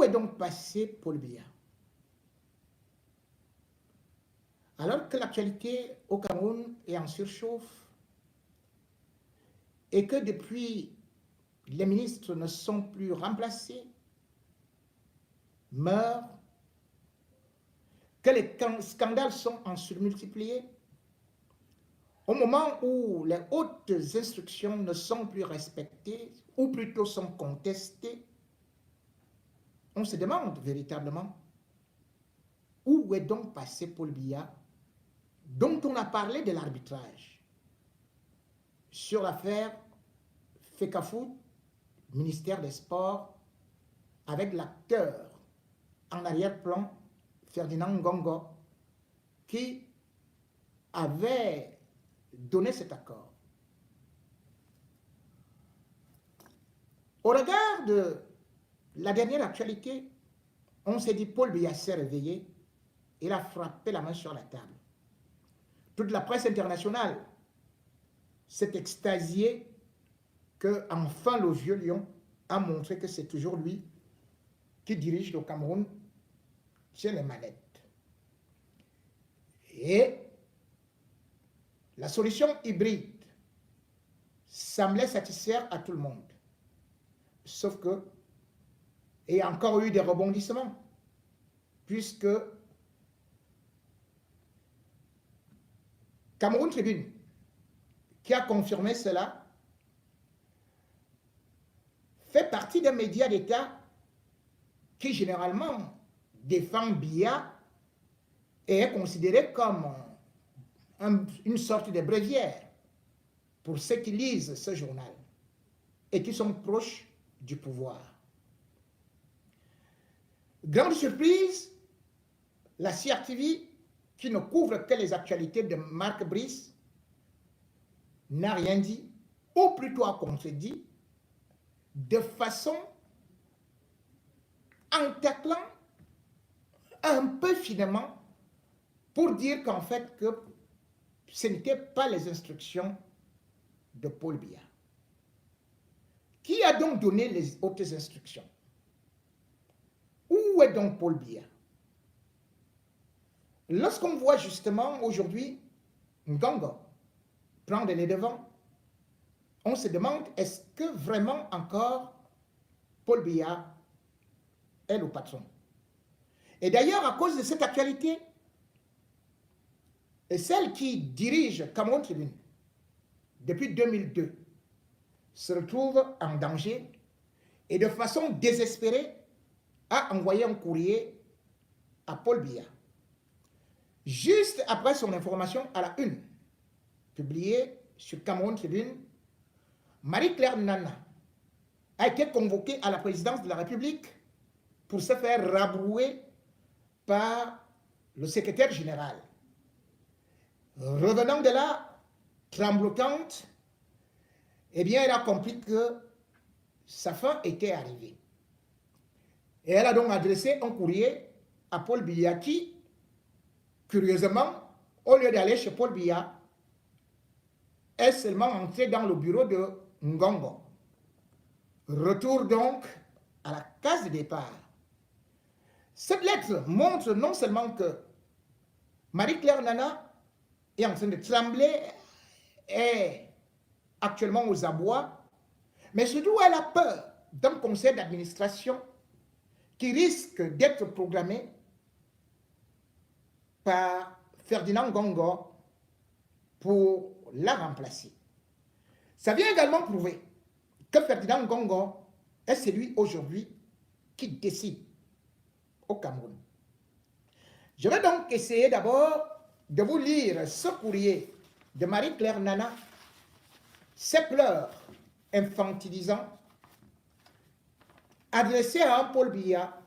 est donc passé Paul Biya? Alors que l'actualité au Cameroun est en surchauffe et que depuis les ministres ne sont plus remplacés, meurent, que les scandales sont en surmultipliés, au moment où les hautes instructions ne sont plus respectées, ou plutôt sont contestées, on se demande véritablement où est donc passé Paul Biya, dont on a parlé de l'arbitrage sur l'affaire Fecafoot, ministère des Sports, avec l'acteur en arrière-plan, Ferdinand Ngongo, qui avait donné cet accord. Au regard de la dernière actualité, on s'est dit Paul Biya s'est réveillé, il a frappé la main sur la table. Toute la presse internationale s'est extasiée que enfin le vieux lion a montré que c'est toujours lui qui dirige le Cameroun sur les manettes. Et la solution hybride semblait satisfaire à tout le monde. Sauf que il y a encore eu des rebondissements, puisque Cameroun Tribune, qui a confirmé cela, fait partie d'un média d'État qui généralement défend Biya et est considéré comme une sorte de bréviaire pour ceux qui lisent ce journal et qui sont proches du pouvoir. Grande surprise, la CRTV, qui ne couvre que les actualités de Marc Brice, n'a rien dit, ou plutôt a contredit, de façon en taclant un peu finement pour dire qu'en fait que ce n'étaient pas les instructions de Paul Biya. Qui a donc donné les hautes instructions? Où est donc Paul Biya? Lorsqu'on voit justement aujourd'hui Ngongo prendre les devants, on se demande, est-ce que vraiment encore Paul Biya est le patron? Et d'ailleurs, à cause de cette actualité, et celle qui dirige Cameroun Tribune depuis 2002 se retrouve en danger et de façon désespérée a envoyé un courrier à Paul Biya. Juste après son information à la une, publiée sur Cameroun Tribune, Marie-Claire Nana a été convoquée à la présidence de la République pour se faire rabrouer par le secrétaire général. Revenant de là, tremblotante, eh bien, elle a compris que sa fin était arrivée. Et elle a donc adressé un courrier à Paul Biya qui, curieusement, au lieu d'aller chez Paul Biya, est seulement entré dans le bureau de Ngongo. Retour donc à la case de départ. Cette lettre montre non seulement que Marie-Claire Nana est en train de trembler, est actuellement aux abois, mais surtout elle a peur d'un conseil d'administration qui risque d'être programmé par Ferdinand Ngongo pour la remplacer. Ça vient également prouver que Ferdinand Ngongo est celui aujourd'hui qui décide au Cameroun. Je vais donc essayer d'abord de vous lire ce courrier de Marie-Claire Nana, ses pleurs infantilisants, adressé à un Paul Biya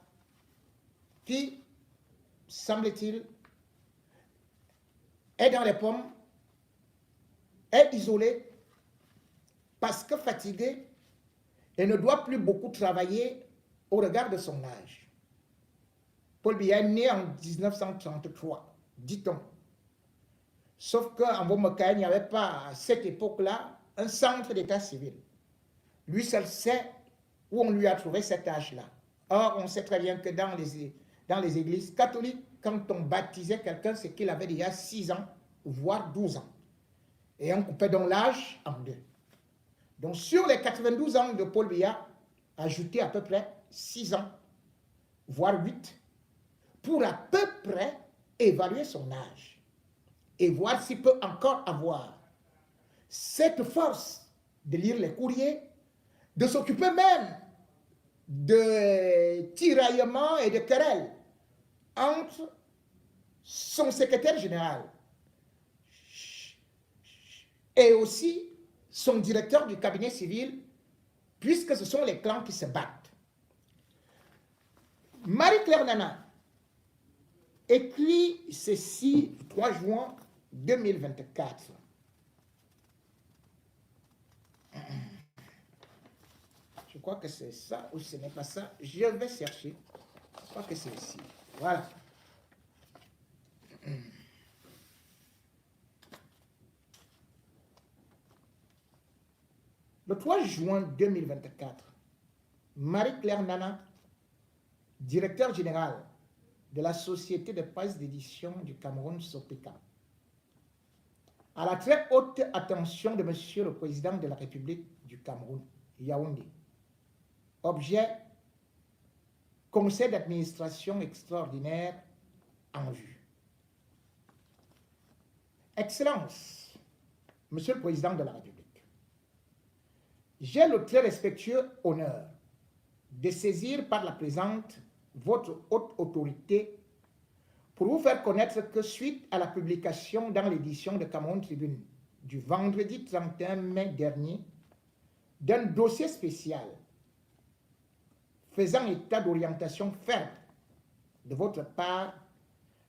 qui, semble-t-il, est dans les pommes, est isolé parce que fatigué et ne doit plus beaucoup travailler au regard de son âge. Paul Biya est né en 1933, dit-on. Sauf qu'en Bomokaï, il n'y avait pas à cette époque-là un centre d'état civil. Lui seul sait où on lui a trouvé cet âge-là. Or, on sait très bien que dans les églises catholiques, quand on baptisait quelqu'un, c'est qu'il avait déjà 6 ans, voire 12 ans. Et on coupait donc l'âge en deux. Donc, sur les 92 ans de Paul Biya, ajouter à peu près 6 ans, voire 8, pour à peu près évaluer son âge et voir s'il peut encore avoir cette force de lire les courriers, de s'occuper même de tiraillements et de querelles entre son secrétaire général et aussi son directeur du cabinet civil, puisque ce sont les clans qui se battent. Marie-Claire Nana écrit ceci le 3 juin 2024. Je crois que c'est ça ou ce n'est pas ça. Je vais chercher. Je crois que c'est ici. Voilà. Le 3 juin 2024, Marie-Claire Nana, directeur général de la Société de presse d'édition du Cameroun, SOPECA, à la très haute attention de Monsieur le Président de la République du Cameroun, Yaoundé. Objet, conseil d'administration extraordinaire en vue. Excellence, Monsieur le Président de la République, j'ai le très respectueux honneur de saisir par la présente votre haute autorité pour vous faire connaître que suite à la publication dans l'édition de Cameroun Tribune du vendredi 31 mai dernier d'un dossier spécial faisant état d'orientation ferme de votre part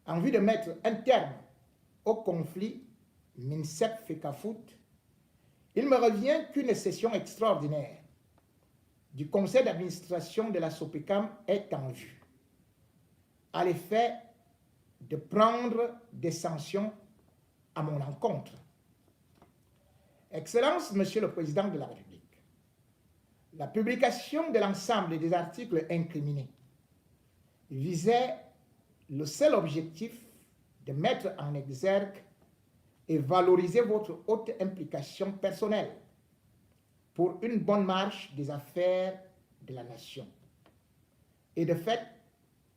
en vue de mettre un terme au conflit MINSEP-FECAFOOT, il me revient qu'une session extraordinaire du conseil d'administration de la SOPECAM est en vue, à l'effet de prendre des sanctions à mon encontre. Excellence, Monsieur le Président de la République, la publication de l'ensemble des articles incriminés visait le seul objectif de mettre en exergue et valoriser votre haute implication personnelle pour une bonne marche des affaires de la nation. Et de fait,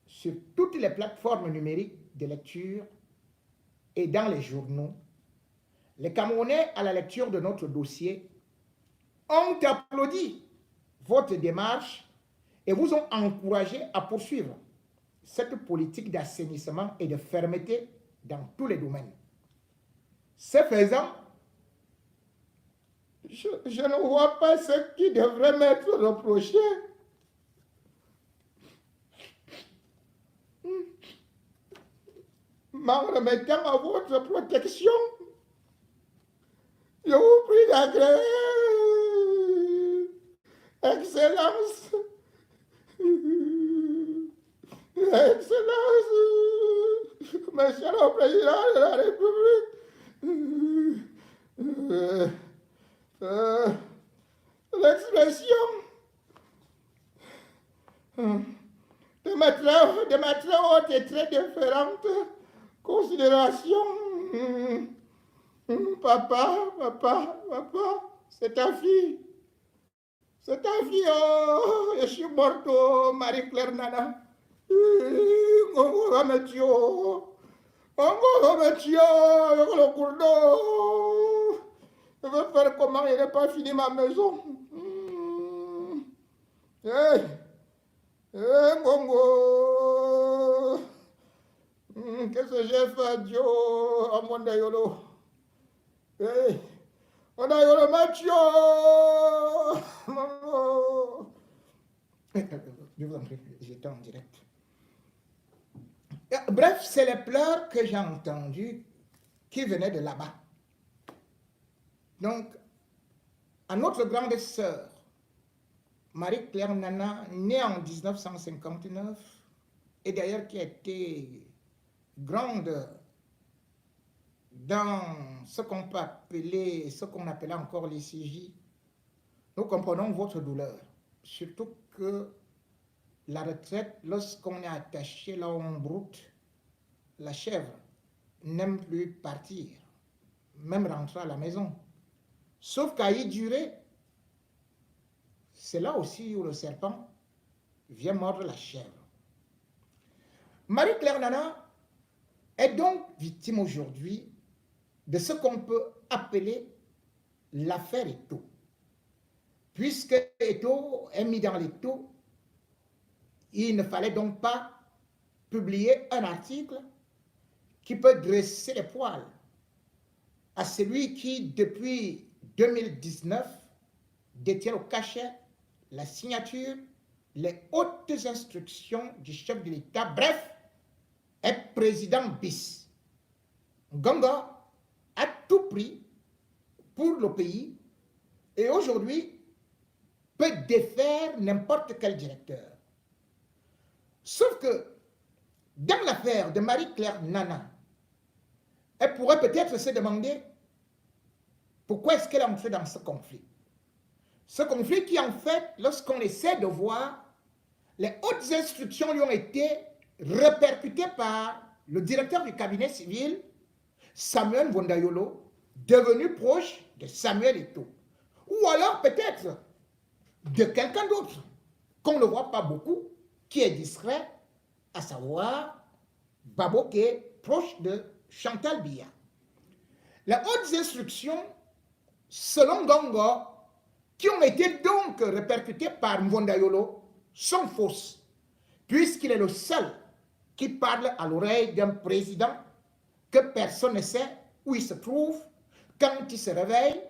sur toutes les plateformes numériques de lecture et dans les journaux, les Camerounais, à la lecture de notre dossier, ont applaudi votre démarche et vous ont encouragé à poursuivre cette politique d'assainissement et de fermeté dans tous les domaines. Ce faisant, je ne vois pas ce qui devrait m'être reproché. M'en remettant à votre protection, je vous prie d'agréer, Excellence, Excellence, Monsieur le Président de la République, l'expression de ma très haute et très différente considération. Papa, c'est ta fille. C'est ta fille, oh, je suis morte, Marie-Claire Nana. On va me tuer, le cours. Je vais faire comment, il n'est pas fini ma maison. Ngongo. Qu'est-ce que j'ai fait, Dieu, à mon Dayolo? On a eu le match. Je vous en prie, j'étais en direct. Bref, c'est les pleurs que j'ai entendus qui venaient de là-bas. Donc, à notre grande sœur, Marie-Claire Nana, née en 1959, et d'ailleurs qui a été grande dans ce qu'on peut appeler, ce qu'on appelait encore les CJ, nous comprenons votre douleur. Surtout que la retraite, lorsqu'on est attaché là on broute, la chèvre n'aime plus partir, même rentrer à la maison. Sauf qu'à y durer, c'est là aussi où le serpent vient mordre la chèvre. Marie-Claire Nana est donc victime aujourd'hui de ce qu'on peut appeler l'affaire Eto. Puisque Eto est mis dans l'étau, il ne fallait donc pas publier un article qui peut dresser les poils à celui qui, depuis 2019, détient au cachet la signature, les hautes instructions du chef de l'État, bref, est président bis. Ganga a tout pris pour le pays et aujourd'hui peut défaire n'importe quel directeur. Sauf que dans l'affaire de Marie-Claire Nana, elle pourrait peut-être se demander pourquoi est-ce qu'elle est entrée dans ce conflit. Ce conflit qui, en fait, lorsqu'on essaie de voir, les hautes instructions lui ont été répercutées par le directeur du cabinet civil, Samuel Vondayolo, devenu proche de Samuel Eto'o. Ou alors peut-être de quelqu'un d'autre, qu'on ne voit pas beaucoup, qui est discret, à savoir Babo, qui est proche de Chantal Biya. Les hautes instructions, selon Gongo, qui ont été donc répercutées par Mvondayolo, sont fausses, puisqu'il est le seul qui parle à l'oreille d'un président que personne ne sait où il se trouve, quand il se réveille,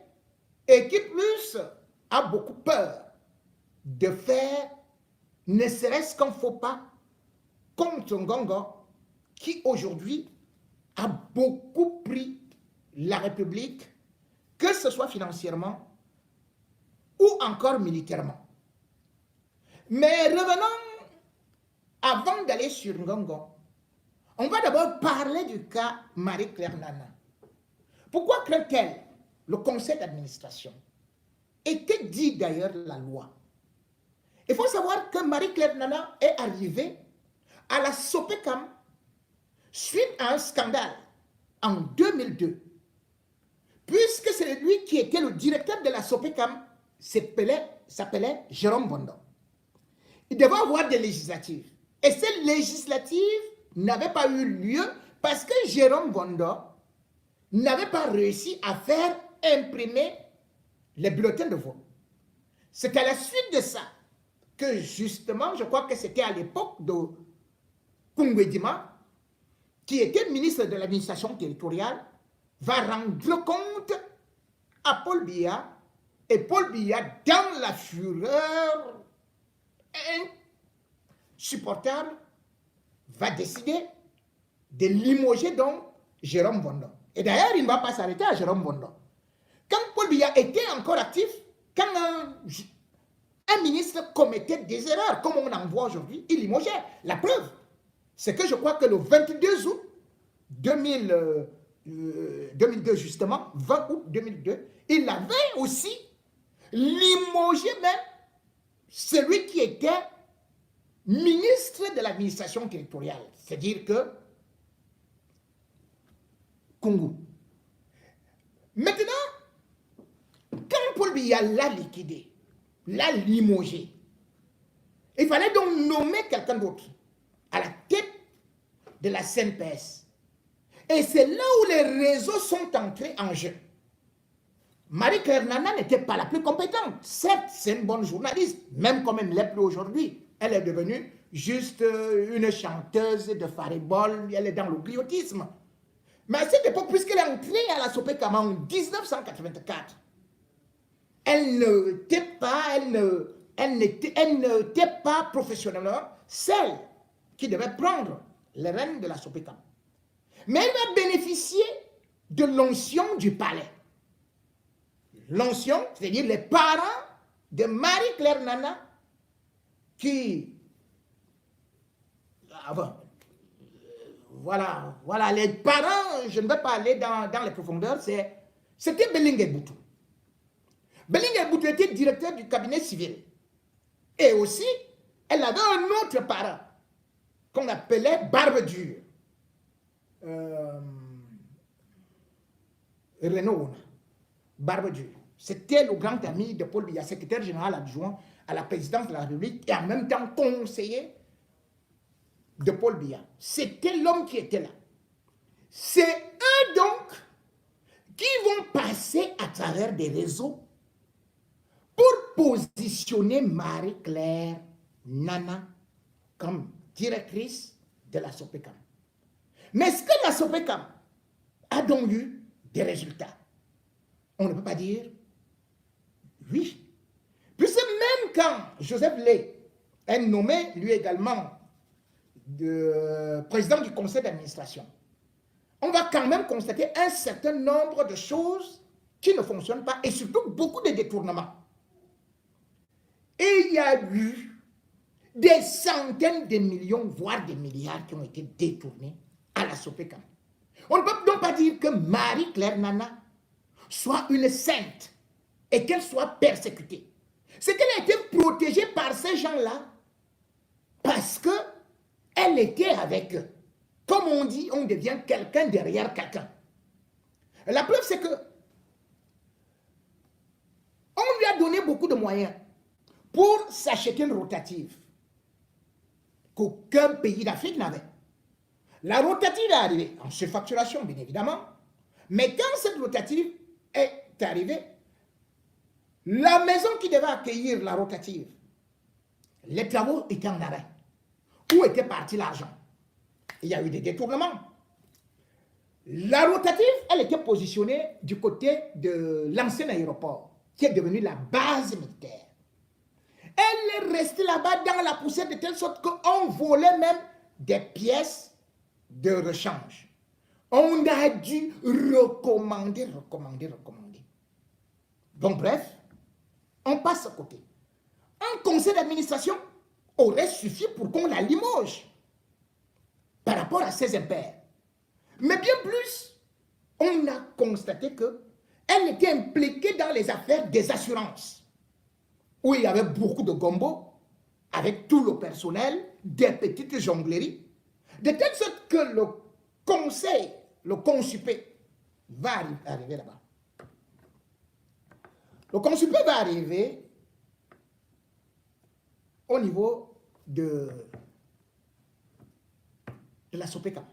et qui plus a beaucoup peur de faire ne serait-ce qu'un faux pas contre Ngongo, qui aujourd'hui a beaucoup pris la République, que ce soit financièrement ou encore militairement. Mais revenons, avant d'aller sur Ngongo, on va d'abord parler du cas Marie-Claire Nana. Pourquoi craint-elle le conseil d'administration? Et que dit d'ailleurs la loi? Il faut savoir que Marie-Claire Nana est arrivée à la Sopecam suite à un scandale en 2002, puisque c'est lui qui était le directeur de la Sopecam, s'appelait Jérôme Bondo. Il devait avoir des législatives. Et ces législatives n'avaient pas eu lieu parce que Jérôme Bondo n'avait pas réussi à faire imprimer les bulletins de vote. C'est à la suite de ça que justement, je crois que c'était à l'époque de Kungwedima, qui était ministre de l'administration territoriale, va rendre compte à Paul Biya, et Paul Biya, dans la fureur insupportable, va décider de limoger donc Jérôme Bondo. Et d'ailleurs, il ne va pas s'arrêter à Jérôme Bondo. Quand Paul Biya était encore actif, quand un ministre commettait des erreurs, comme on en voit aujourd'hui, il limogeait. La preuve, c'est que je crois que le 22 août 2002, justement, 20 août 2002, il avait aussi limogé même celui qui était ministre de l'administration territoriale, c'est-à-dire que Kungu. Maintenant, quand Paul Biya l'a liquidé, l'a limogé, il fallait donc nommer quelqu'un d'autre à la tête de la CNPS. Et c'est là où les réseaux sont entrés en jeu. Marie-Claire Nana n'était pas la plus compétente. Certes, c'est une bonne journaliste, même comme elle ne l'est plus aujourd'hui. Elle est devenue juste une chanteuse de faribole, elle est dans le griotisme. Mais à cette époque, puisqu'elle est entrée à la Sopecam en 1984, elle n'était pas professionnellement celle qui devait prendre les rênes de la Sopecam. Mais elle va bénéficier de l'onction du palais. L'onction, c'est-à-dire les parents de Marie-Claire Nana qui... Voilà, les parents, je ne vais pas aller dans les profondeurs, c'était Belingue Boutou. Belingue Boutou était directeur du cabinet civil. Et aussi, elle avait un autre parent qu'on appelait Barbe Dure. Renaud, Barbe Dure. C'était le grand ami de Paul Biya, secrétaire général adjoint à la présidence de la République et en même temps conseiller de Paul Biya. C'était l'homme qui était là. C'est eux donc qui vont passer à travers des réseaux pour positionner Marie-Claire Nana comme directrice de la Sopecam. Mais est-ce que la Sopecam a donc eu des résultats? On ne peut pas dire oui. Puisque même quand Joseph Lay est nommé, lui également, président du conseil d'administration, on va quand même constater un certain nombre de choses qui ne fonctionnent pas et surtout beaucoup de détournements. Et il y a eu des centaines de millions, voire des milliards qui ont été détournés à la Sopecam. On ne peut donc pas dire que Marie-Claire Nana soit une sainte et qu'elle soit persécutée. C'est qu'elle a été protégée par ces gens-là parce qu'elle était avec eux. Comme on dit, on devient quelqu'un derrière quelqu'un. La preuve, c'est que on lui a donné beaucoup de moyens pour s'acheter une rotative qu'aucun pays d'Afrique n'avait. La rotative est arrivée en surfacturation, bien évidemment, mais quand cette rotative est arrivée, la maison qui devait accueillir la rotative, les travaux étaient en arrêt. Où était parti l'argent? Il y a eu des détournements. La rotative, elle était positionnée du côté de l'ancien aéroport, qui est devenu la base militaire. Elle est restée là-bas dans la poussière de telle sorte qu'on volait même des pièces de rechange. On a dû recommander. Donc bref, on passe à côté. Un conseil d'administration aurait suffi pour qu'on la limoge par rapport à ses impairs. Mais bien plus, on a constaté qu'elle était impliquée dans les affaires des assurances, où il y avait beaucoup de gombo, avec tout le personnel, des petites jongleries, de telle sorte que le conseil, le consupé, va arriver là-bas. Le consupé va arriver au niveau de la Sopecam.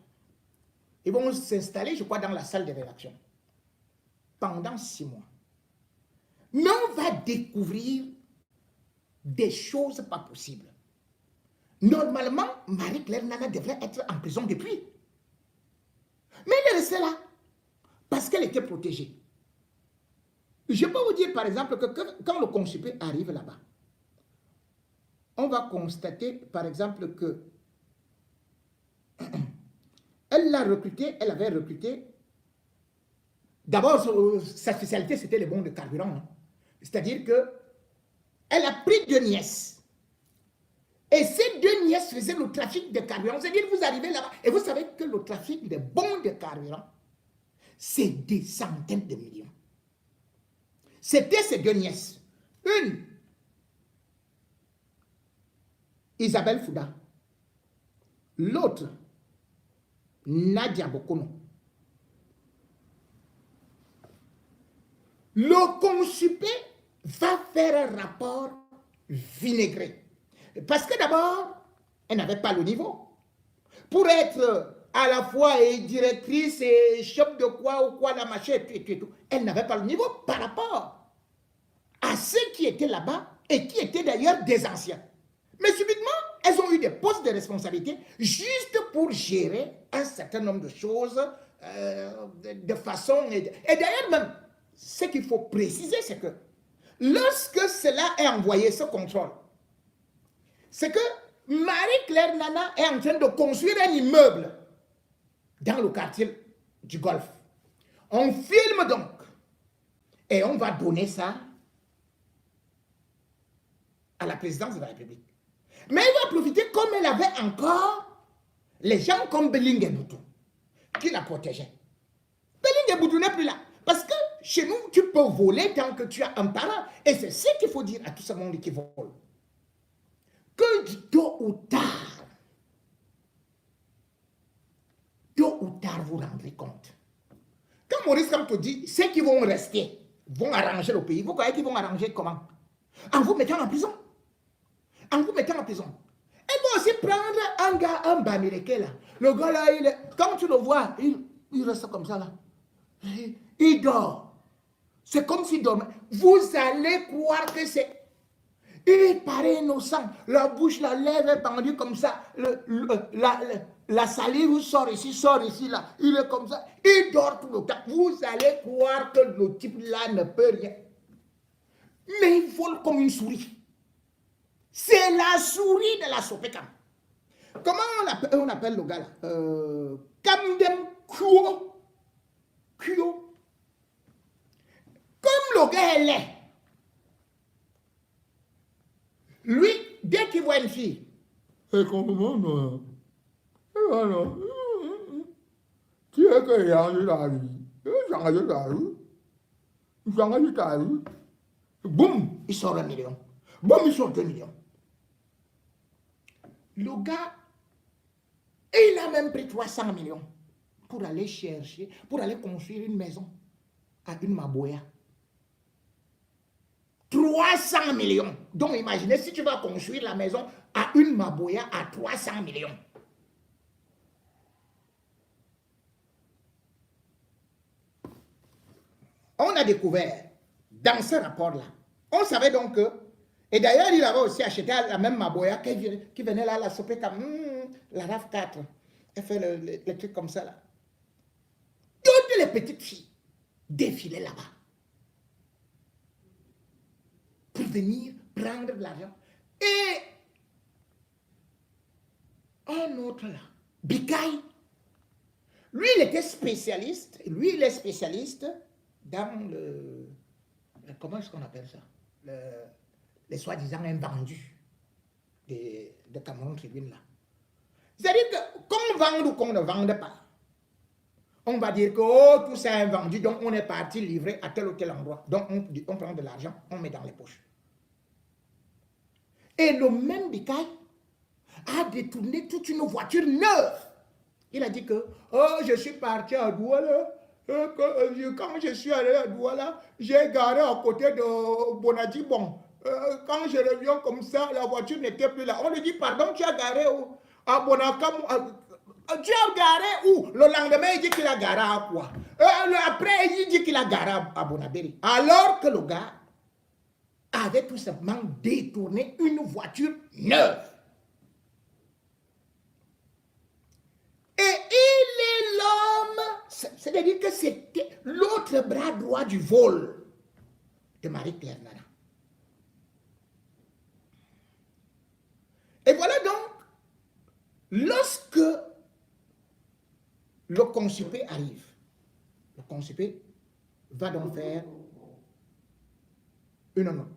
Ils vont s'installer, je crois, dans la salle de rédaction pendant 6 mois. Mais on va découvrir des choses pas possibles. Normalement, Marie-Claire Nana devrait être en prison depuis. Mais elle est restée là parce qu'elle était protégée. Je peux vous dire, par exemple, que quand le consupé arrive là-bas, on va constater, par exemple, que elle avait recruté, d'abord, sa spécialité, c'était les bons de carburant. Hein. C'est-à-dire qu'elle a pris 2 nièces. Et ces 2 nièces faisaient le trafic de carburant. C'est-à-dire que vous arrivez là-bas, et vous savez que le trafic des bons de carburant, c'est des centaines de millions. C'était ces 2 nièces. Une, Isabelle Fouda. L'autre, Nadia Bokono. Le consupé va faire un rapport vinaigré. Parce que d'abord, elle n'avait pas le niveau. Pour être à la fois directrice et chef de quoi ou quoi, la machin, et tout, elle n'avait pas le niveau par rapport à ceux qui étaient là-bas et qui étaient d'ailleurs des anciens. Mais subitement, elles ont eu des postes de responsabilité juste pour gérer un certain nombre de choses de façon... Et d'ailleurs même, ce qu'il faut préciser, c'est que lorsque cela est envoyé, ce contrôle, c'est que Marie-Claire Nana est en train de construire un immeuble dans le quartier du Golfe. On filme donc et on va donner ça à la présidence de la République. Mais elle va profiter comme elle avait encore les gens comme Belling et Boutou qui la protégeaient. Belling et Boutou n'est plus là. Parce que chez nous, tu peux voler tant que tu as un parent. Et c'est ce qu'il faut dire à tout ce monde qui vole. Que ou tard, vous rendrez compte. Quand Maurice Kamto dit, ceux qui vont rester vont arranger le pays, vous croyez qu'ils vont arranger comment? En vous mettant en prison. En vous mettant en prison. Ils vont aussi prendre un gars, un bamileke là. Le gars là, quand tu le vois, il reste comme ça là. Il dort. C'est comme s'il dormait. Vous allez croire que c'est... Il paraît innocent. La bouche, la lèvre est pendue comme ça. La salive sort ici, là. Il est comme ça. Il dort tout le temps. Vous allez croire que le type là ne peut rien. Mais il vole comme une souris. C'est la souris de la Sopekam. Comment on appelle le gars là? Kamdem Kuo. Kuo. Comme le gars est laid. Lui, dès qu'il voit une fille, et comment alors, tu es que il a la vie, boum, il sort 1 million, boum, il sort 2 millions. Le gars, il a même pris 300 millions pour aller chercher, pour aller construire une maison à une Maboya. 300 millions. Donc imaginez si tu vas construire la maison à une Maboya à 300 millions. On a découvert dans ce rapport-là, on savait donc que, et d'ailleurs il avait aussi acheté la même Maboya qui venait là, la sopée comme la RAV4. Elle fait le truc comme ça là. Toutes les petites filles défilaient là-bas. Pour venir prendre de l'argent. Et un autre là, Bikaï, lui il était spécialiste, il est spécialiste dans comment est-ce qu'on appelle ça? Les soi-disant invendus de Cameroun Tribune là. C'est-à-dire que qu'on vende ou qu'on ne vende pas, on va dire que oh, tout ça est vendu, donc on est parti livrer à tel ou tel endroit. Donc on prend de l'argent, on met dans les poches. Et le même Bikaï a détourné toute une voiture neuve. Il a dit que oh, je suis parti à Douala. Quand je suis allé à Douala, j'ai garé à côté de Bonadibon. Quand je reviens comme ça, la voiture n'était plus là. On lui dit pardon, tu as garé où? À Bonacam. Tu as garé où? Le lendemain, il dit qu'il a garé à quoi? Après, il dit qu'il a garé à Bonabéry. Alors que le gars avait tout simplement détourné une voiture neuve. Et il est l'homme, c'est-à-dire que c'était l'autre bras droit du vol de Marie-Claire Nana. Et voilà donc, lorsque le consupé arrive, le consupé va donc faire une note.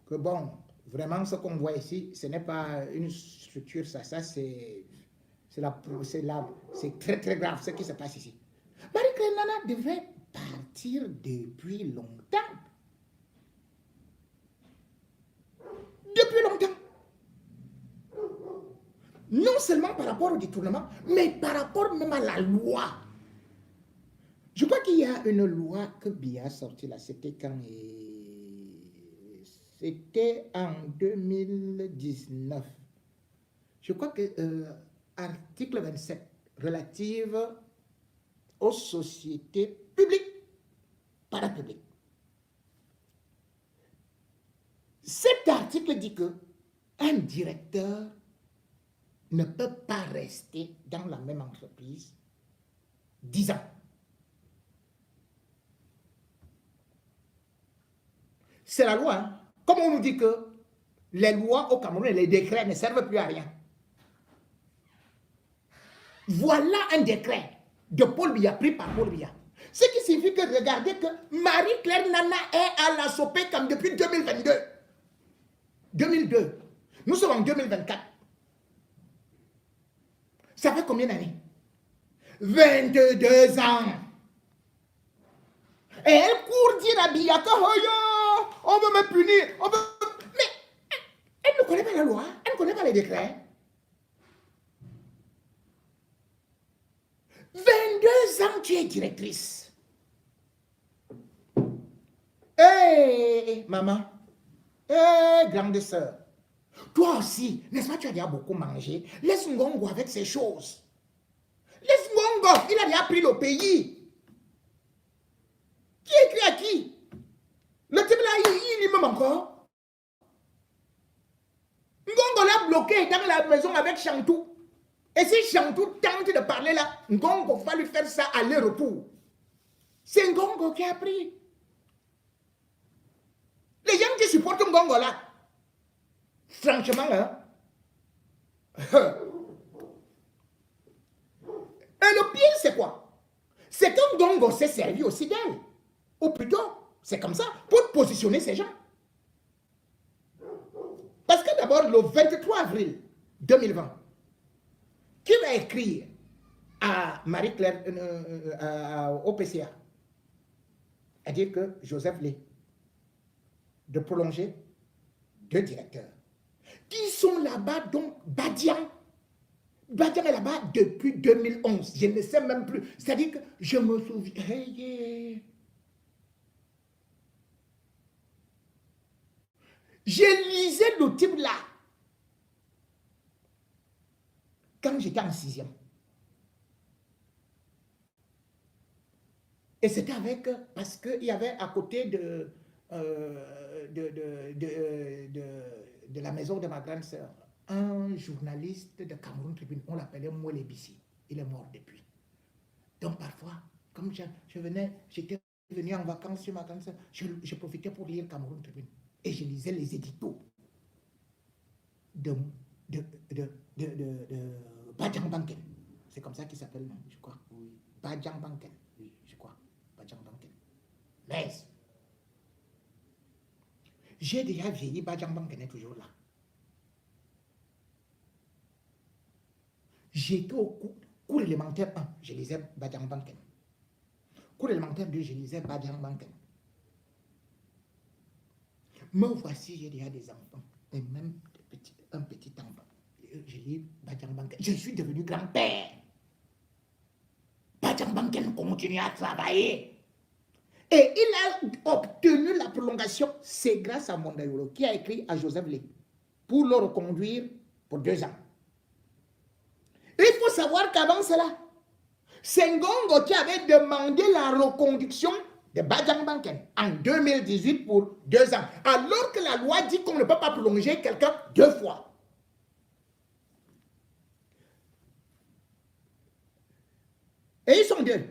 Que bon, vraiment ce qu'on voit ici, ce n'est pas une structure, ça c'est très très grave ce qui se passe ici. Marie-Claire Nana devait partir depuis longtemps. Depuis longtemps. Non seulement par rapport au détournement, mais par rapport même à la loi. Je crois qu'il y a une loi que Biya a sortie là, c'était quand c'était en 2019. Je crois que article 27 relative aux sociétés publiques, parapubliques. Cet article dit que un directeur ne peut pas rester dans la même entreprise 10 ans. C'est la loi. Hein? Comme on nous dit que les lois au Cameroun et les décrets ne servent plus à rien. Voilà un décret de Paul Biya, pris par Paul Biya. Ce qui signifie que regardez que Marie-Claire Nana est à la Sopekam depuis 2022. 2002. Nous sommes en 2024. Ça fait combien d'années? 22 ans. Et elle court dire à Biya que oh, on veut me punir. Mais elle ne connaît pas la loi, elle ne connaît pas les décrets. 22 ans, tu es directrice. Hé, maman. Hé, grande sœur. Toi aussi, n'est-ce pas, tu as déjà beaucoup mangé. Laisse Ngongo avec ces choses. Laisse Ngongo, il a déjà pris le pays. Qui écrit à qui? Le type là, il m'aime encore. Ngongo l'a bloqué dans la maison avec Chantou. Et si Chantou tente de parler là, Ngongo va lui faire ça aller-retour. C'est Ngongo qui a pris. Les gens qui supportent Ngongo là, franchement, hein. Et le pire, c'est quoi? C'est que Ngongo s'est servi aussi d'elle. Ou plutôt, c'est comme ça, pour positionner ces gens. Parce que d'abord, le 23 avril 2020, qui va écrire à Marie-Claire, au PCA, à dire que Joseph Lé, de prolonger 2 directeurs, qui sont là-bas, donc Badian. Badian est là-bas depuis 2011. Je ne sais même plus. C'est-à-dire que je me souviens. Hey, je lisais le type là quand j'étais en 6e. Et c'était avec, parce qu'il y avait à côté de la maison de ma grande sœur, un journaliste de Cameroun Tribune, on l'appelait Mouelé Bissi. Il est mort depuis. Donc parfois, comme j'étais venu en vacances chez ma grande sœur, je profitais pour lire Cameroun Tribune. Et je lisais les éditos de Badian Banken. C'est comme ça qu'il s'appelle, je crois. Oui. Badian Banken. Oui, je crois. Badian Banken. Mais j'ai déjà vieilli, Badian Banken est toujours là. J'étais au cours élémentaire 1, je lisais Badian Banken. Cours élémentaire 2, je lisais Badian Banken. Me voici, j'ai déjà des enfants, et même un petit enfant. Je lis Badian Banken. Je suis devenu grand-père. Badian Banken continue à travailler. Et il a obtenu la prolongation. C'est grâce à Mondayolo qui a écrit à Joseph Lé pour le reconduire pour 2 ans. Il faut savoir qu'avant cela, c'est Ngongo qui avait demandé la reconduction de Badian Banken en 2018 pour 2 ans. Alors que la loi dit qu'on ne peut pas prolonger quelqu'un 2 fois. Et ils sont 2.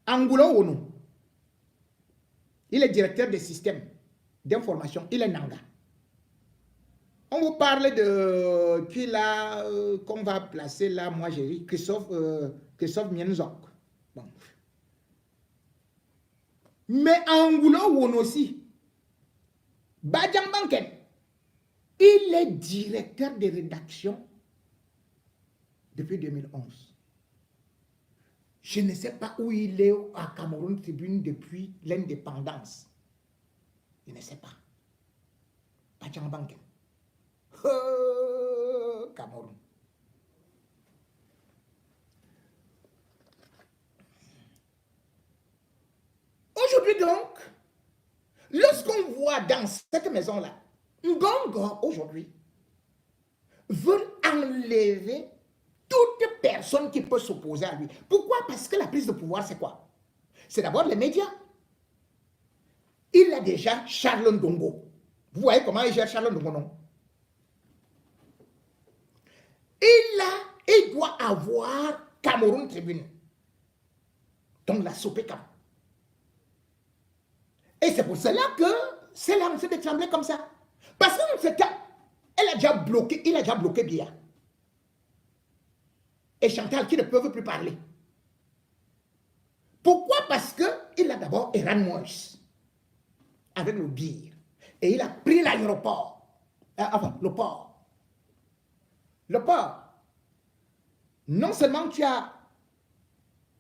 Angulo Ono. Il est directeur des systèmes d'information. Il est Nanga. On vous parle de qui là, qu'on va placer là, moi j'ai dit Christophe Mienzok. Bon. Mais Angulo Ono aussi, Badian Banken, il est directeur de rédaction depuis 2011. Je ne sais pas où il est à Cameroun Tribune depuis l'indépendance. Je ne sais pas. Badian Banken. Cameroun. Aujourd'hui donc, lorsqu'on voit dans cette maison-là, Ngongo aujourd'hui veut enlever toute personne qui peut s'opposer à lui. Pourquoi? Parce que la prise de pouvoir, c'est quoi? C'est d'abord les médias. Il a déjà Charles Ndongo. Vous voyez comment il gère Charles Ndongo, non? Il doit avoir Cameroun Tribune. Donc la Sopecam. Et c'est pour cela que c'est lancé de trembler comme ça. Parce que dans ce cas, il a déjà bloqué Bia. Et Chantal qui ne peuvent plus parler. Pourquoi? Parce qu'il a d'abord Eran Moïse avec le BIR. Et il a pris l'aéroport. Enfin, le port. Le port. Non seulement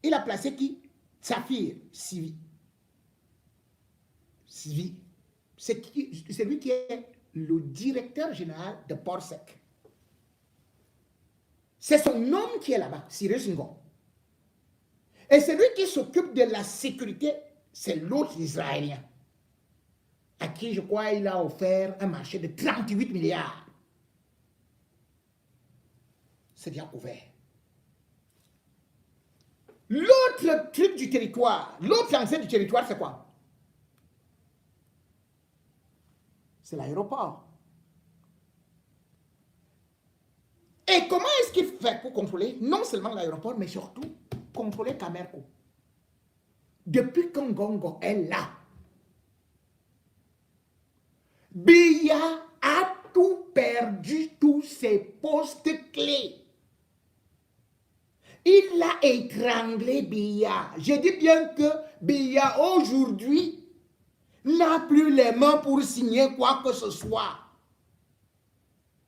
il a placé qui? Saphir Sivi. C'est lui qui est le directeur général de Port-Sec. C'est son homme qui est là-bas, Cyrus Ngo. Et celui qui s'occupe de la sécurité, c'est l'autre Israélien, à qui, je crois, il a offert un marché de 38 milliards. C'est bien couvert. L'autre truc du territoire, l'autre enceinte du territoire, c'est quoi? C'est l'aéroport. Et comment est-ce qu'il fait pour contrôler non seulement l'aéroport, mais surtout contrôler Camerco? Depuis que Ngongo est là, Biya a tout perdu, tous ses postes clés. Il a étranglé Biya. Je dis bien que Biya aujourd'hui n'a plus les mains pour signer quoi que ce soit.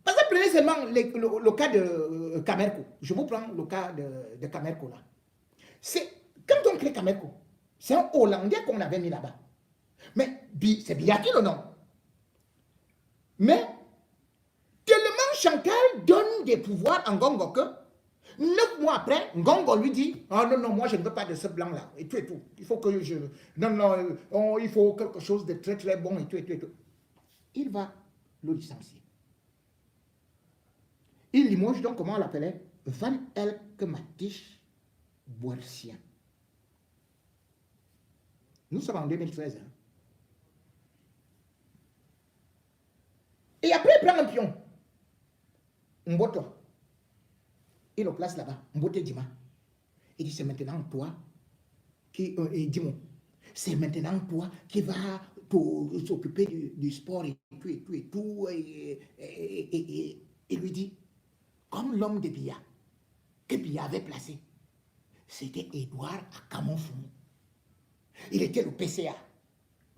Parce que prenez seulement le cas de Camerco. Je vous prends le cas de Camerco là. Quand on crée Camerco, c'est un Hollandais qu'on avait mis là-bas. Mais c'est Biya qui le nom. Mais tellement Chantal donne des pouvoirs à Ngongo que 9 mois après, Ngongo lui dit « Ah non, non, moi je ne veux pas de ce blanc-là. » Et tout et tout. Il faut que je... Non, non, il faut quelque chose de très très bon et tout et tout et tout. Il va le licencier. Il limoge donc, comment on l'appelait? Van Elke Matich Boersien. Nous sommes en 2013. Hein. Et après, il prend un pion. Mboto. Il le place là-bas. Mbote Dima. Il dit, c'est maintenant toi qui... dis-moi, c'est maintenant toi qui vas s'occuper du sport et tout et tout et tout. Et il lui dit, comme l'homme de Biya, que Biya avait placé, c'était Edouard Akamonfoumou. Il était le PCA.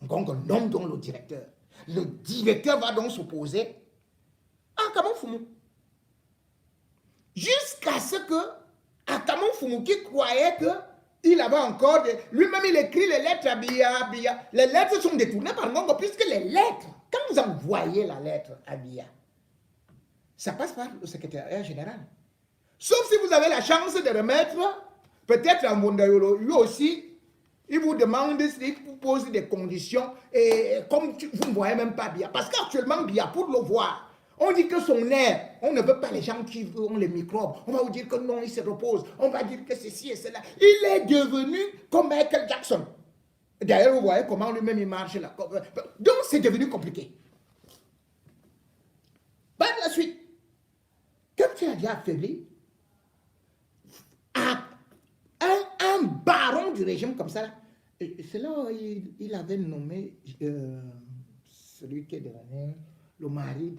Ngongo nomme donc le directeur. Le directeur va donc s'opposer à Akamonfoumou. Jusqu'à ce que Akamonfoumou, qui croyait qu'il avait encore... Lui-même, il écrit les lettres à Biya. Les lettres sont détournées par Ngongo, puisque les lettres, quand vous envoyez la lettre à Biya, ça passe par le secrétariat général. Sauf si vous avez la chance de remettre, peut-être à Mondayolo, lui aussi, il vous demande, il vous pose des conditions, et comme vous ne voyez même pas Biya. Parce qu'actuellement, Biya, pour le voir, on dit que son air, on ne veut pas les gens qui ont les microbes. On va vous dire que non, il se repose. On va dire que ceci et cela. Il est devenu comme Michael Jackson. D'ailleurs, vous voyez comment lui-même il marche là. Donc, c'est devenu compliqué. Par la suite, comme tu as déjà affaibli, un baron du régime comme ça, c'est là où il avait nommé celui qui est devenu le mari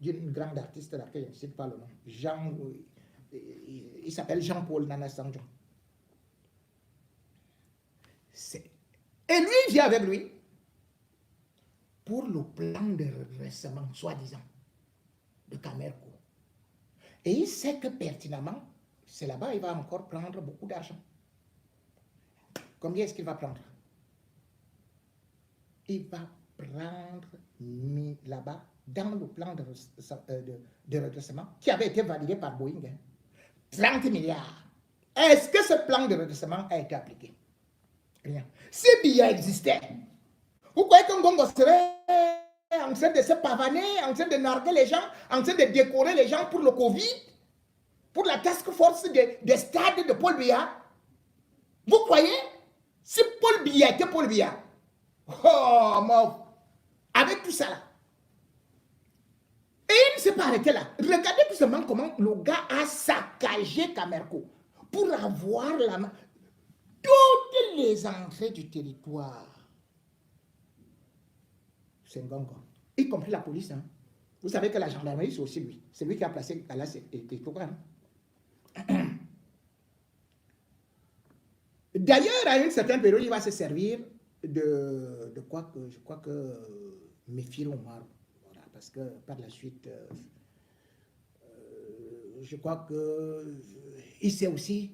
d'une grande artiste à laquelle je ne sais pas le nom. Il s'appelle Jean-Paul Nana Sangjon. Et lui, il vient avec lui pour le plan de redressement, soi-disant, de Camerco. Et il sait que pertinemment, c'est là-bas il va encore prendre beaucoup d'argent. Combien est-ce qu'il va prendre? Il va prendre là-bas, dans le plan de redressement, qui avait été validé par Boeing, 30 milliards. Est-ce que ce plan de redressement a été appliqué? Rien. Si Biya existait, vous croyez que Ngongo serait en train de se pavaner, en train de narguer les gens, en train de décorer les gens pour le Covid, pour la task force des stades de Paul Biya? Vous croyez? Si Paul Biya était Paul Biya, oh, mon... avec tout ça là. Et il ne s'est pas arrêté là. Regardez tout simplement comment le gars a saccagé Camerco pour avoir la main. Toutes les entrées du territoire. C'est Ngongo. Y compris la police. Hein. Vous savez que la gendarmerie, c'est aussi lui. C'est lui qui a placé Galas et Tokan. D'ailleurs, à une certaine période, il va se servir de quoi que je crois que Méfil Omar. Voilà, parce que par la suite, je crois que il sait aussi.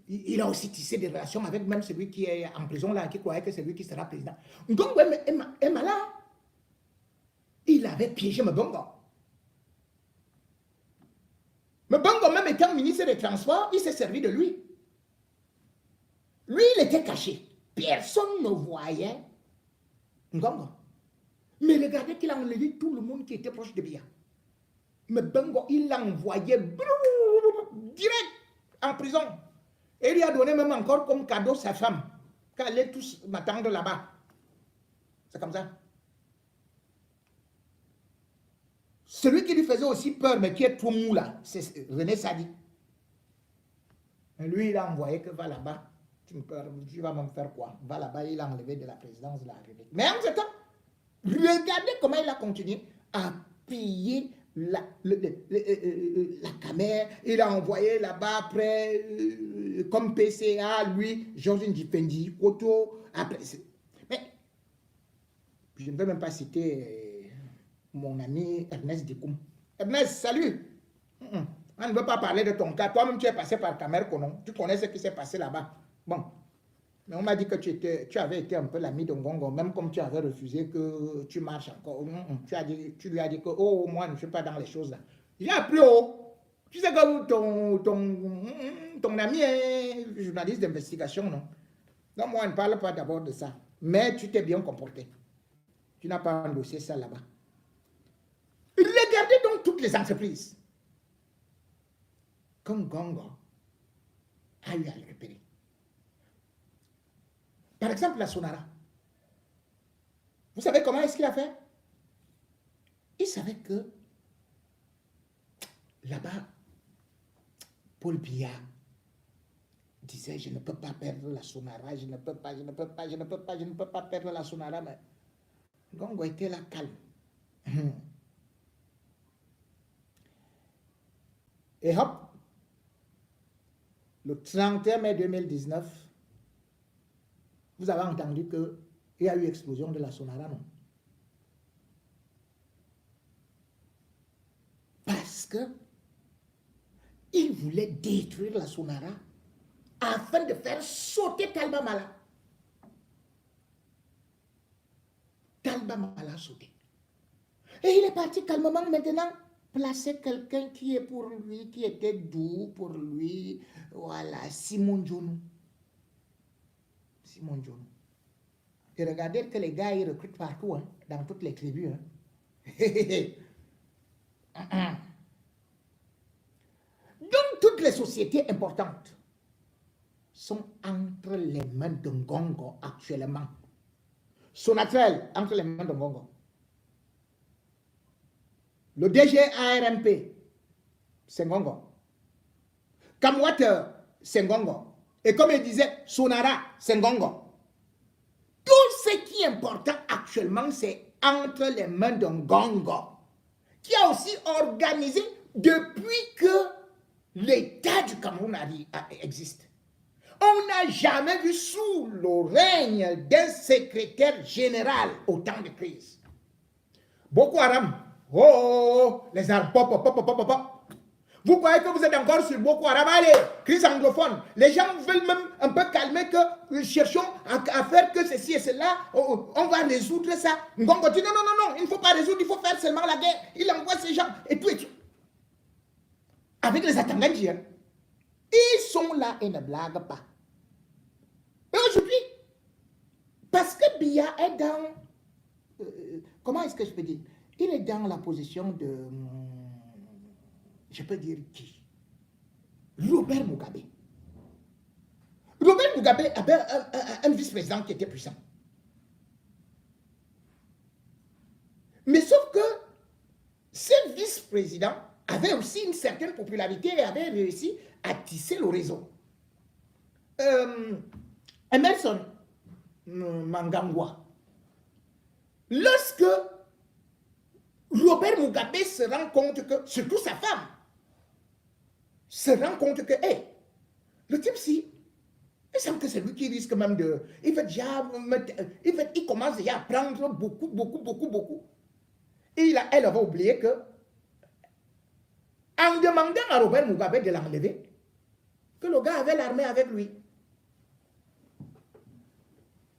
Il a aussi tissé des relations avec même celui qui est en prison là, qui croyait que c'est lui qui sera président. Donc, est malin. il avait piégé Mbongo. Mbongo, même étant ministre des Transports, il s'est servi de lui. Lui, il était caché. Personne ne voyait Ngongo. Mais regardez qu'il a enlevé tout le monde qui était proche de Biya. Mbongo, il l'a envoyé direct en prison. Et il lui a donné même encore comme cadeau sa femme, qu'elle allait tous m'attendre là-bas. C'est comme ça. Celui qui lui faisait aussi peur, mais qui est trop mou là, c'est René Sadi. Lui, il a envoyé que va là-bas. Tu vas me faire quoi? Va là-bas, il a enlevé de la présidence de la République. Mais en ce temps, regardez comment il a continué à piller la caméra. Il a envoyé là-bas après, comme PCA, lui, Georges Ndjifendi, Koto. Après, mais je ne peux même pas citer mon ami Ernest Dikoum. Ernest, salut. On ne veut pas parler de ton cas. Toi-même, tu es passé par Cameroun, non? Tu connais ce qui s'est passé là-bas. Bon. Mais on m'a dit que tu avais été un peu l'ami de Ngongo, même comme tu avais refusé que tu marches encore. Tu lui as dit que, oh, moi, je ne suis pas dans les choses là. J'ai appris, oh. Tu sais que ton ami est journaliste d'investigation, non? Donc, moi, on ne parle pas d'abord de ça. Mais tu t'es bien comporté. Tu n'as pas endossé ça là-bas. Regardez donc toutes les entreprises que Ngongo a eu à récupérer. Par exemple, la Sonara. Vous savez comment est-ce qu'il a fait? Il savait que là-bas, Paul Biya disait, je ne peux pas perdre la Sonara, je ne peux pas perdre la Sonara, mais Ngongo était là calme. Et hop, le 31 mai 2019, vous avez entendu qu'il y a eu explosion de la Sonara, non? Parce que il voulait détruire la Sonara afin de faire sauter Talba Mala. Talba Mala a sauté. Et il est parti calmement maintenant placer quelqu'un qui est pour lui, qui était doux pour lui. Voilà, Simon Djonou. Simon Djonou. Et regardez que les gars, ils recrutent partout, hein, dans toutes les tribus. Hein. Donc, toutes les sociétés importantes sont entre les mains de Ngongo actuellement. Sonatrel, entre les mains de Ngongo. Le DG ARMP, c'est Ngongo. Camwater, c'est Ngongo. Et comme il disait, Sonara, c'est Ngongo. Tout ce qui est important actuellement, c'est entre les mains de Ngongo, qui a aussi organisé depuis que l'État du Cameroun existe. On n'a jamais vu sous le règne d'un secrétaire général autant de crises. Boko Haram, les armes, pop. Vous croyez que vous êtes encore sur Boko Haram? Allez, crise anglophone. Les gens veulent même un peu calmer que nous cherchons à faire que ceci et cela. On va résoudre ça. Ngongo dit non, il ne faut pas résoudre, il faut faire seulement la guerre. Il envoie ces gens et tout. Avec les Atanganji, hein. Ils sont là et ne blaguent pas. Et aujourd'hui, parce que Biya est dans... comment est-ce que je peux dire? Il est dans la position de... je peux dire qui? Robert Mugabe. Robert Mugabe avait un vice-président qui était puissant. Mais sauf que ce vice-président avait aussi une certaine popularité et avait réussi à tisser le réseau. Emerson Mnangagwa, lorsque Robert Mugabe se rend compte que, surtout sa femme, se rend compte que, le type-ci, il semble que c'est lui qui risque même de... Il commence déjà à prendre beaucoup. Et elle avait oublié que, en demandant à Robert Mugabe de l'enlever, que le gars avait l'armée avec lui.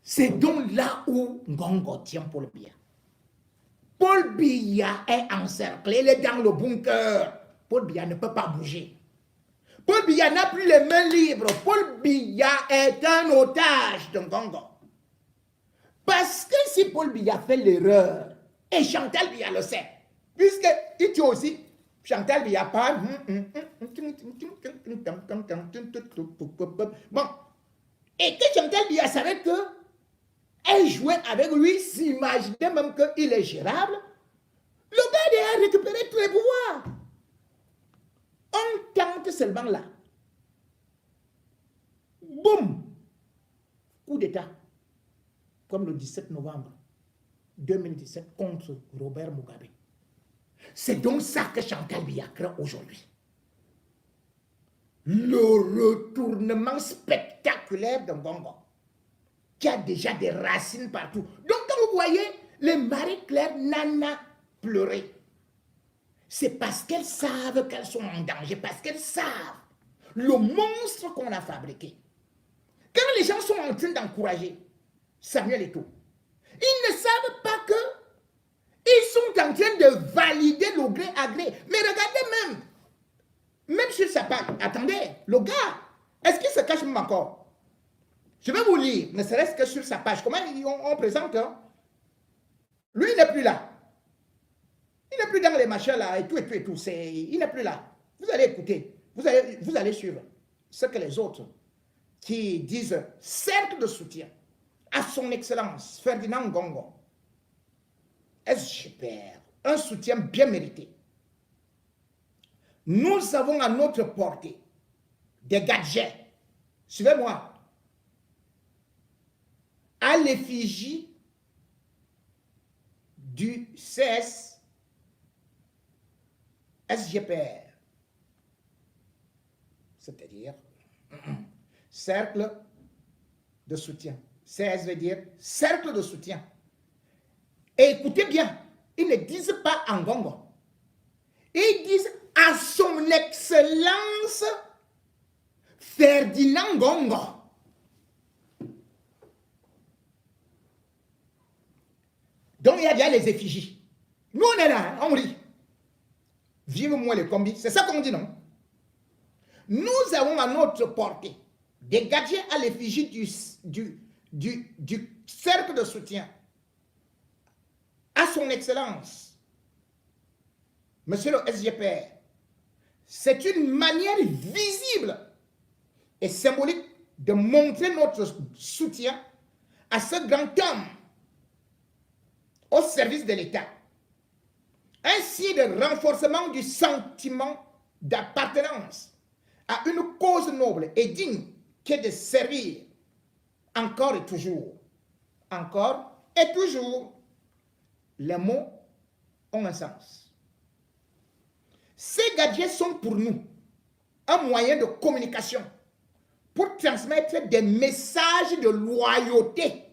C'est donc là où Ngongo tient pour le bien. Paul Biya est encerclé, il est dans le bunker. Paul Biya ne peut pas bouger. Paul Biya n'a plus les mains libres. Paul Biya est un otage de Ngongo. Parce que si Paul Biya fait l'erreur, et Chantal Biya le sait, puisque il tue aussi, Chantal Biya parle. Bon, et que Chantal Biya savait que elle jouait avec lui, s'imaginait même qu'il est gérable, le gars a récupéré tous les pouvoirs. On tente seulement là. Boum! Coup d'État. Comme le 17 novembre 2017 contre Robert Mugabe. C'est donc ça que Chantal Biya craint aujourd'hui. Le retournement spectaculaire de Ngongo, qui a déjà des racines partout. Donc, quand vous voyez les Marie-Claire Nana pleurer, c'est parce qu'elles savent qu'elles sont en danger, parce qu'elles savent le monstre qu'on a fabriqué. Quand les gens sont en train d'encourager Samuel Eto'o, ils ne savent pas que ils sont en train de valider le gré à gré. Mais regardez même sur sa page, attendez, le gars, est-ce qu'il se cache même encore? Je vais vous lire, ne serait-ce que sur sa page, comment on présente, hein? Lui, il n'est plus là. Il n'est plus dans les machins là, et tout. Il n'est plus là. Vous allez écouter, vous allez suivre ce que les autres qui disent cercle de soutien à son excellence Ferdinand Ngongo, SGPR, un soutien bien mérité. Nous avons à notre portée des gadgets, suivez-moi, à l'effigie du CS SGPR, c'est-à-dire cercle de soutien. CS veut dire cercle de soutien. Et écoutez bien, ils ne disent pas en Ngongo. Ils disent à son excellence Ferdinand Ngongo. Donc il y a bien les effigies. Nous on est là, on rit. Vive-moi les combis, c'est ça qu'on dit, non? Nous avons à notre portée des gadgets à l'effigie du cercle de soutien à son excellence, monsieur le SGPR. C'est une manière visible et symbolique de montrer notre soutien à ce grand homme au service de l'État, ainsi de renforcement du sentiment d'appartenance à une cause noble et digne qui est de servir encore et toujours. Encore et toujours. Les mots ont un sens. Ces gadgets sont pour nous un moyen de communication pour transmettre des messages de loyauté,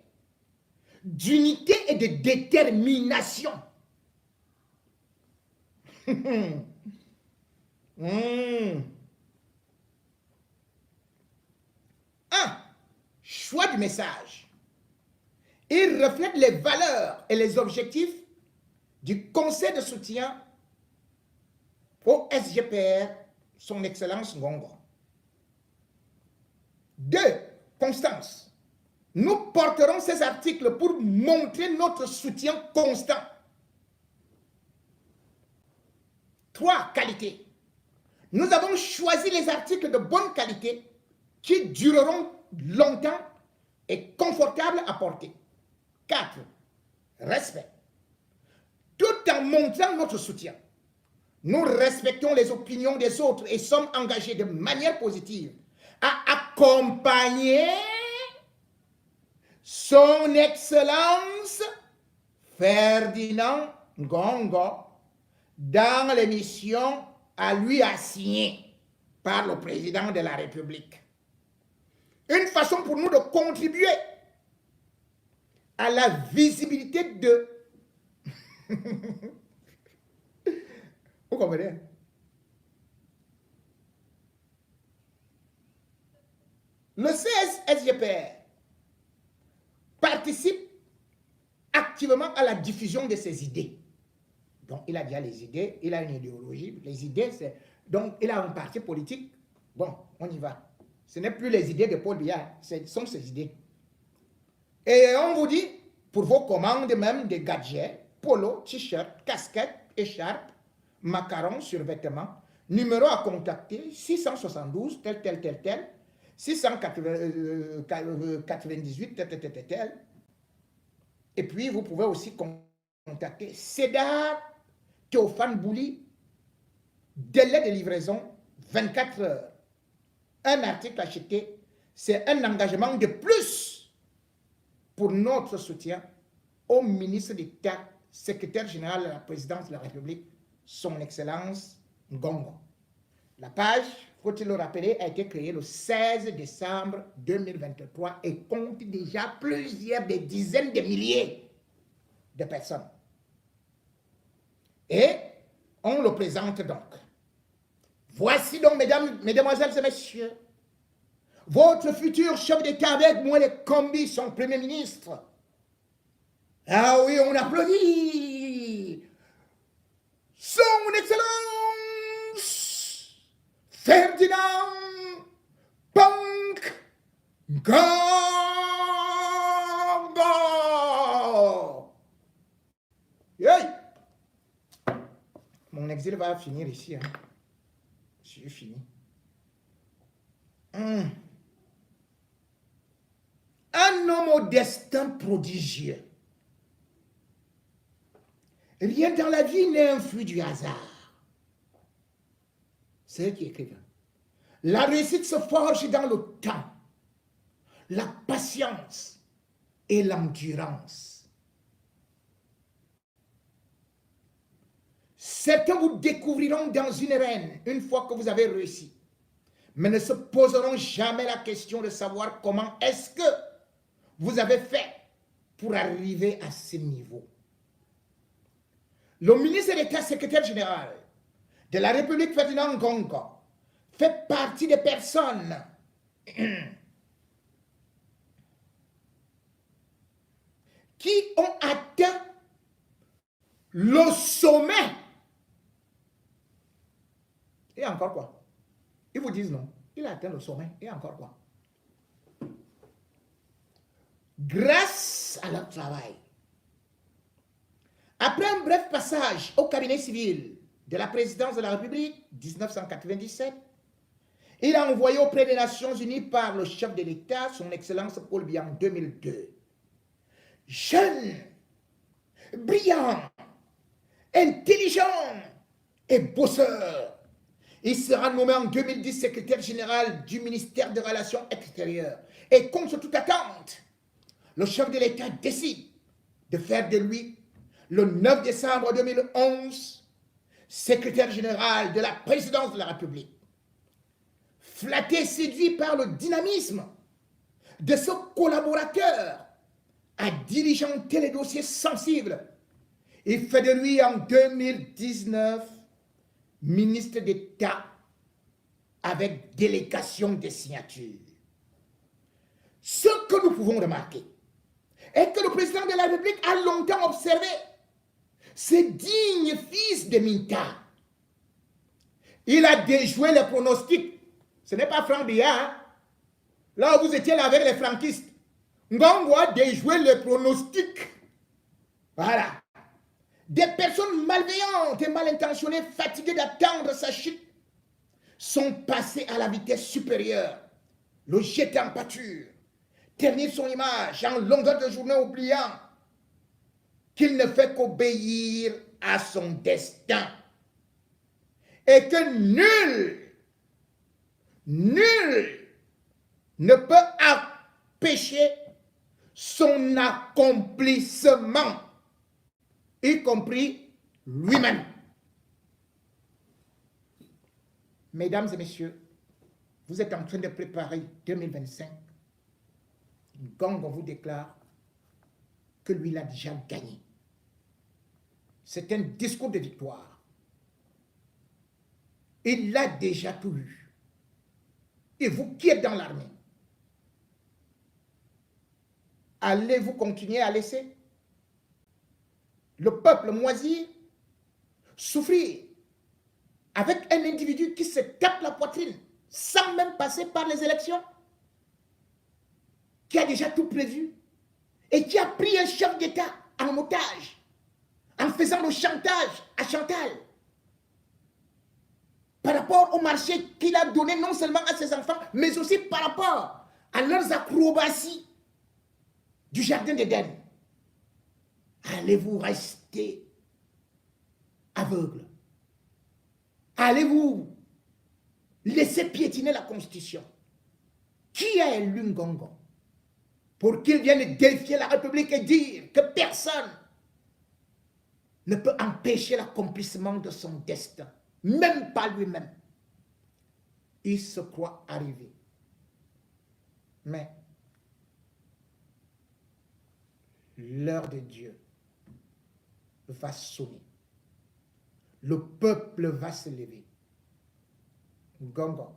d'unité et de détermination. Choix du message. Il reflète les valeurs et les objectifs du Conseil de soutien au SGPR, son excellence Ngongo. 2. Constance. Nous porterons ces articles pour montrer notre soutien constant. 3. Qualité. Nous avons choisi les articles de bonne qualité qui dureront longtemps et confortables à porter. 4. Respect. Tout en montrant notre soutien, nous respectons les opinions des autres et sommes engagés de manière positive à accompagner son excellence Ferdinand Ngongo dans les missions à lui assignées par le président de la République. Une façon pour nous de contribuer à la visibilité de... Vous comprenez? Le CSSGPR participe activement à la diffusion de ses idées. Donc, il a déjà les idées, il a une idéologie. Les idées, c'est... Donc, il a un parti politique. Bon, on y va. Ce n'est plus les idées de Paul Biya, ce sont ses idées. Et on vous dit, pour vos commandes même des gadgets, polo, t-shirt, casquette, écharpe, macarons, survêtements, numéro à contacter, 672, tel, tel, tel, tel, 698, tel, tel, tel, tel, tel. Et puis, vous pouvez aussi contacter Cédar Théophane Bouli, délai de livraison 24 heures. Un article acheté, c'est un engagement de plus pour notre soutien au ministre d'État, secrétaire général de la présidence de la République, son Excellence Ngongo. La page, faut-il le rappeler, a été créée le 16 décembre 2023 et compte déjà plusieurs des dizaines de milliers de personnes. Et on le présente donc. Voici donc, mesdames, mesdemoiselles et messieurs, votre futur chef d'État avec moi, les combis, son premier ministre. Ah oui, on applaudit. Son Excellence Ferdinand Punk Ngongo. Hey! Mon exil va finir ici. Hein. J'ai fini. Un homme au destin prodigieux. Rien dans la vie n'est un fruit du hasard. C'est eux qui écrivent. La réussite se forge dans le temps, la patience et l'endurance. Certains vous découvriront dans une arène une fois que vous avez réussi, mais ne se poseront jamais la question de savoir comment est-ce que vous avez fait pour arriver à ce niveau. Le ministre d'État secrétaire général de la République Ferdinand Ngongo fait partie des personnes qui ont atteint le sommet. Et encore quoi? Ils vous disent non. Il a atteint le sommet. Et encore quoi? Grâce à leur travail. Après un bref passage au cabinet civil de la présidence de la République, 1997, il a envoyé auprès des Nations Unies par le chef de l'État, son Excellence Paul Biya, en 2002. Jeune, brillant, intelligent et bosseur, il sera nommé en 2010 secrétaire général du ministère des Relations extérieures. Et contre toute attente, le chef de l'État décide de faire de lui, le 9 décembre 2011, secrétaire général de la présidence de la République. Flatté et séduit par le dynamisme de ce collaborateur à diligenter les dossiers sensibles, il fait de lui en 2019 ministre d'État avec délégation des signatures. Ce que nous pouvons remarquer est que le président de la République a longtemps observé ce digne fils de Minta. Il a déjoué les pronostics. Ce n'est pas Franck Biya. Hein? Là où vous étiez là avec les franquistes. Ngongo a déjoué les pronostics. Voilà. Des personnes malveillantes et mal intentionnées, fatiguées d'attendre sa chute, sont passées à la vitesse supérieure, le jeter en pâture, ternir son image en longueur de journée, oubliant qu'il ne fait qu'obéir à son destin. Et que nul ne peut empêcher son accomplissement, y compris lui-même. Mesdames et messieurs, vous êtes en train de préparer 2025. Ngongo vous déclare que lui l'a déjà gagné. C'est un discours de victoire. Il a déjà tout eu. Et vous qui êtes dans l'armée, allez-vous continuer à laisser le peuple moisir souffrir avec un individu qui se tape la poitrine sans même passer par les élections, qui a déjà tout prévu et qui a pris un chef d'État en otage en faisant le chantage à Chantal par rapport au marché qu'il a donné non seulement à ses enfants, mais aussi par rapport à leurs acrobaties du jardin d'Éden. Allez-vous rester aveugle? Allez-vous laisser piétiner la Constitution? Qui a élu Ngongo pour qu'il vienne défier la République et dire que personne ne peut empêcher l'accomplissement de son destin, même pas lui-même? Il se croit arrivé. Mais l'heure de Dieu va sonner. Le peuple va se lever. Ngongo,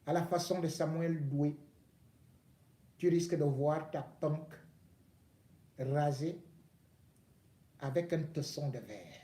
à la façon de Samuel Doué, tu risques de voir ta punk rasée avec un tesson de verre.